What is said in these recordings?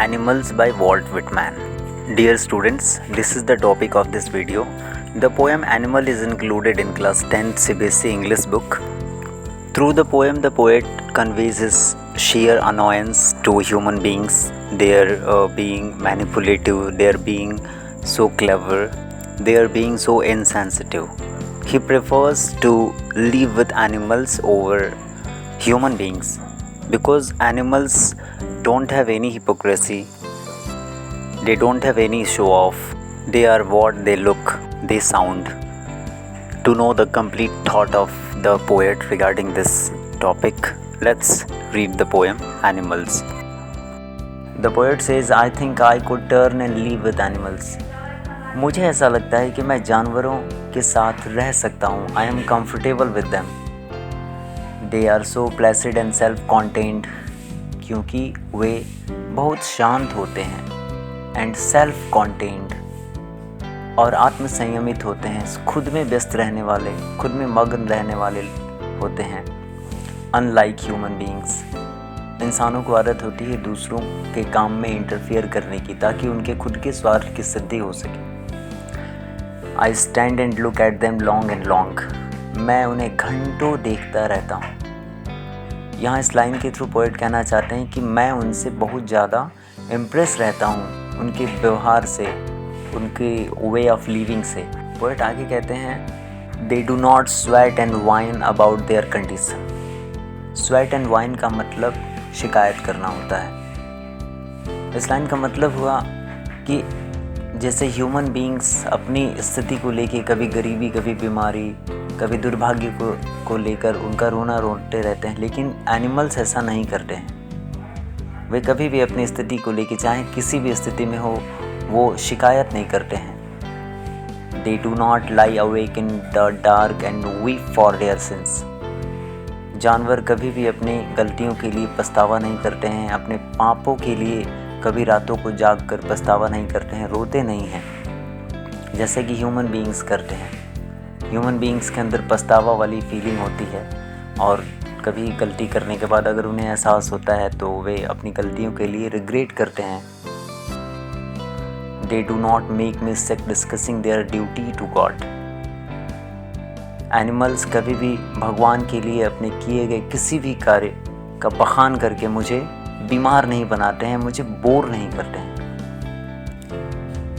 Animals by Walt Whitman. Dear students, this is the topic of this video. The poem Animal is included in class 10th CBSE English book. Through the poem, the poet conveys his sheer annoyance to human beings. Their being manipulative, their being so clever, their being so insensitive. He prefers to live with animals over human beings because animals don't have any hypocrisy, they don't have any show off, they are what they look, they sound. To know the complete thought of the poet regarding this topic, let's read the poem Animals. The poet says, I think I could turn and live with animals. मुझे ऐसा लगता है कि मैं जानवरों के साथ रह सकता हूँ. I am comfortable with them. They are so placid and self-contained, क्योंकि वे बहुत शांत होते हैं. एंड सेल्फ कॉन्टेन्ड, और आत्मसंयमित होते हैं, खुद में व्यस्त रहने वाले, खुद में मग्न रहने वाले होते हैं. अनलाइक ह्यूमन बीइंग्स, इंसानों को आदत होती है दूसरों के काम में इंटरफियर करने की ताकि उनके खुद के स्वार्थ की सिद्धि हो सके. I stand and look at them long and long, मैं उन्हें घंटों देखता रहता हूँ. यहाँ इस लाइन के थ्रू पोएट कहना चाहते हैं कि मैं उनसे बहुत ज़्यादा इम्प्रेस रहता हूँ, उनके व्यवहार से, उनके वे ऑफ लिविंग से. पोएट आगे कहते हैं, they do not sweat and wine about their condition. Sweat and wine का मतलब शिकायत करना होता है. इस लाइन का मतलब हुआ कि जैसे ह्यूमन बीइंग्स अपनी स्थिति को लेके कभी गरीबी, कभी बीमारी, कभी दुर्भाग्य को लेकर उनका रोना रोते रहते हैं, लेकिन एनिमल्स ऐसा नहीं करते हैं. वे कभी भी अपनी स्थिति को लेके, चाहे किसी भी स्थिति में हो, वो शिकायत नहीं करते हैं. They do not lie awake in the dark and weep for their since. जानवर कभी भी अपनी गलतियों के लिए पछतावा नहीं करते हैं, अपने पापों के लिए कभी रातों को जाग कर पछतावा नहीं करते हैं, रोते नहीं हैं जैसे कि ह्यूमन बीइंग्स करते हैं. ह्यूमन बीइंग्स के अंदर पछतावा वाली फीलिंग होती है, और कभी गलती करने के बाद अगर उन्हें एहसास होता है तो वे अपनी गलतियों के लिए रिग्रेट करते हैं. They do not make mistake discussing their duty to God. Animals कभी भी भगवान के लिए अपने किए गए किसी भी कार्य का बखान करके मुझे बीमार नहीं बनाते हैं, मुझे बोर नहीं करते हैं.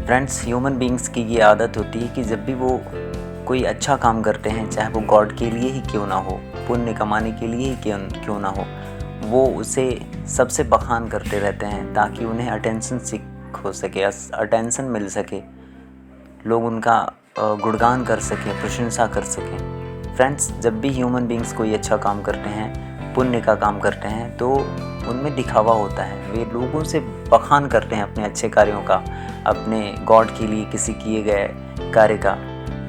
फ्रेंड्स, ह्यूमन बीइंग्स की ये आदत होती है कि जब भी वो कोई अच्छा काम करते हैं, चाहे वो गॉड के लिए ही क्यों ना हो, पुण्य कमाने के लिए ही क्यों ना हो, वो उसे सबसे बखान करते रहते हैं ताकि उन्हें अटेंशन सीख हो सके, अटेंशन मिल सके, लोग उनका गुणगान कर सकें, प्रशंसा कर सकें. फ्रेंड्स, जब भी ह्यूमन बीइंग्स कोई अच्छा काम करते हैं, पुण्य का काम करते हैं, तो उनमें दिखावा होता है. वे लोगों से बखान करते हैं अपने अच्छे कार्यों का, अपने गॉड के लिए किसी किए गए कार्य का,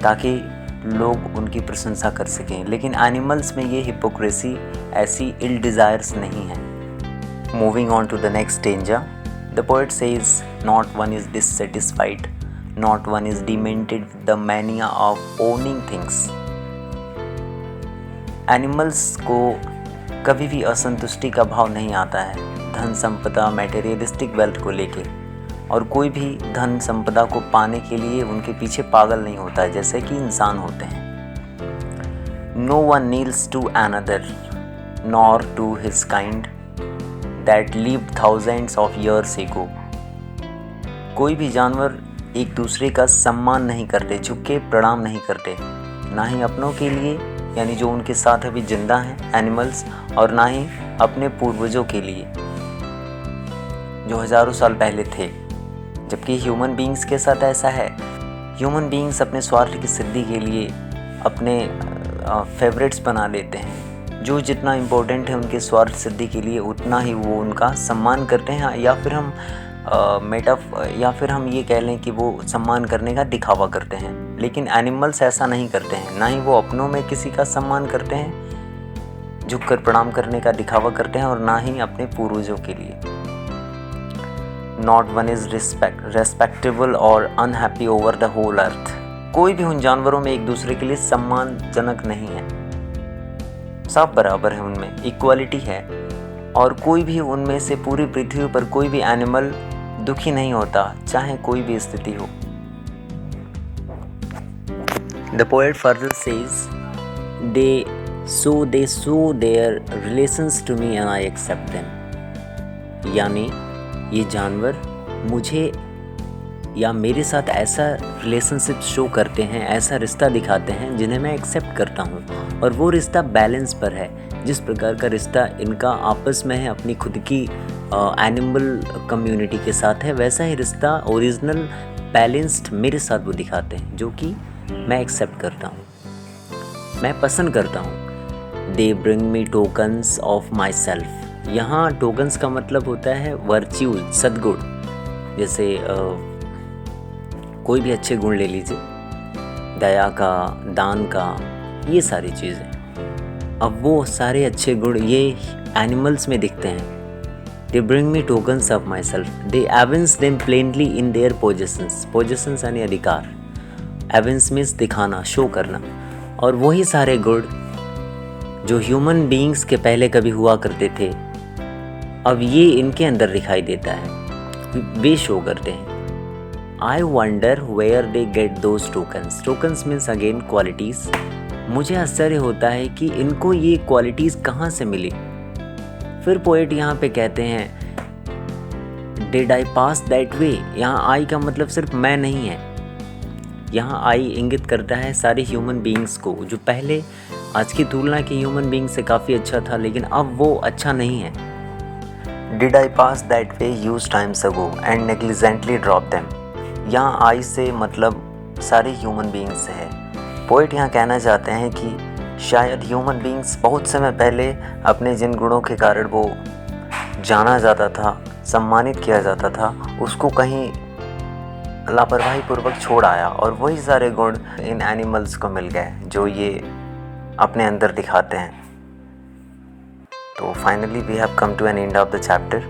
ताकि लोग उनकी प्रशंसा कर सकें. लेकिन एनिमल्स में ये हिपोक्रेसी, ऐसी इल डिज़ायर्स नहीं है. Moving on to the next stanza, the poet says, not one is dissatisfied, not one is demented with the mania of owning things. Animals को कभी भी असंतुष्टि का भाव नहीं आता है धन संपदा, मैटेरियलिस्टिक वेल्थ को लेके, और कोई भी धन संपदा को पाने के लिए उनके पीछे पागल नहीं होता है जैसे कि इंसान होते हैं. No one kneels to another nor to his kind that lived thousands of years ago. कोई भी जानवर एक दूसरे का सम्मान नहीं करते, झुक के प्रणाम नहीं करते, ना ही अपनों के लिए, यानी जो उनके साथ अभी जिंदा हैं एनिमल्स, और ना ही अपने पूर्वजों के लिए जो हज़ारों साल पहले थे. जबकि ह्यूमन बीइंग्स के साथ ऐसा है, ह्यूमन बीइंग्स अपने स्वार्थ की सिद्धि के लिए अपने फेवरेट्स बना लेते हैं. जो जितना इम्पोर्टेंट है उनके स्वार्थ सिद्धि के लिए, उतना ही वो उनका सम्मान करते हैं, या फिर हम ये कह लें कि वो सम्मान करने का दिखावा करते हैं. लेकिन एनिमल्स ऐसा नहीं करते हैं, ना ही वो अपनों में किसी का सम्मान करते हैं, झुककर प्रणाम करने का दिखावा करते हैं, और ना ही अपने पूर्वजों के लिए. नॉट वन इज़ रेस्पेक्टेबल और unhappy over the whole earth. कोई भी उन जानवरों में एक दूसरे के लिए सम्मानजनक नहीं है, सब बराबर है, उनमें इक्वालिटी है. और कोई भी उनमें से पूरी पृथ्वी पर कोई भी एनिमल दुखी नहीं होता, चाहे कोई भी स्थिति हो। The poet further says, they show their relations to me and I accept them. यानी ये जानवर मुझे या मेरे साथ ऐसा रिलेशनशिप शो करते हैं, ऐसा रिश्ता दिखाते हैं जिन्हें मैं एक्सेप्ट करता हूँ, और वो रिश्ता बैलेंस पर है। जिस प्रकार का रिश्ता इनका आपस में है अपनी खुद की एनिमल कम्युनिटी के साथ है, वैसा ही रिश्ता ओरिजिनल बैलेंस्ड मेरे साथ वो दिखाते हैं, जो कि मैं एक्सेप्ट करता हूँ, मैं पसंद करता हूँ। दे bring me tokens of my self. यहाँ टोकन्स का मतलब होता है वर्च्यूज, सद्गुण। जैसे कोई भी अच्छे गुण ले लीजिए, दया का, दान का, ये सारी चीज़ें। अब वो सारे अच्छे गुण ये एनिमल्स में दिखते हैं। They bring me tokens of myself, they evince them plainly in their possessions. Possessions यानी अधिकार, एविंस मीन्स दिखाना, शो करना। और वही सारे गुण जो ह्यूमन बीइंग्स के पहले कभी हुआ करते थे, अब ये इनके अंदर दिखाई देता है, वे शो करते हैं। I wonder where they get those tokens. Tokens means again qualities. मुझे आश्चर्य होता है कि इनको ये क्वालिटीज़ कहाँ से मिली। फिर पोएट यहाँ पे कहते हैं, did I pass that way. यहाँ आई का मतलब सिर्फ मैं नहीं है, यहाँ आई इंगित करता है सारे ह्यूमन बीइंग्स को, जो पहले आज की तुलना की ह्यूमन बीइंग से काफ़ी अच्छा था, लेकिन अब वो अच्छा नहीं है। Did I pass that way use times ago and negligently drop them. यहाँ आई से मतलब सारे ह्यूमन बीइंग्स है। पोएट यहाँ कहना चाहते हैं कि शायद ह्यूमन बीइंग्स बहुत समय पहले अपने जिन गुणों के कारण वो जाना जाता था, सम्मानित किया जाता था, उसको कहीं लापरवाही पूर्वक छोड़ आया, और वही सारे गुण इन एनिमल्स को मिल गए जो ये अपने अंदर दिखाते हैं। तो finally we have come to an end of the chapter.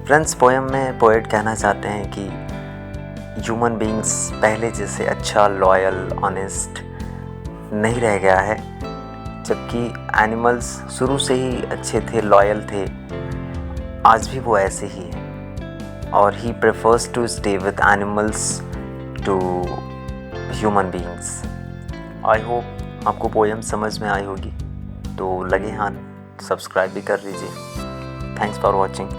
Friends, poem में पोएट कहना चाहते हैं कि ह्यूमन बीइंग्स पहले जैसे अच्छा, लॉयल, ऑनेस्ट नहीं रह गया है, जबकि एनिमल्स शुरू से ही अच्छे थे, लॉयल थे, आज भी वो ऐसे ही है। और ही prefers to stay with animals to human beings. I hope आपको पोएम समझ में आई होगी, तो लगे हाथ सब्सक्राइब भी कर लीजिए। Thanks for watching.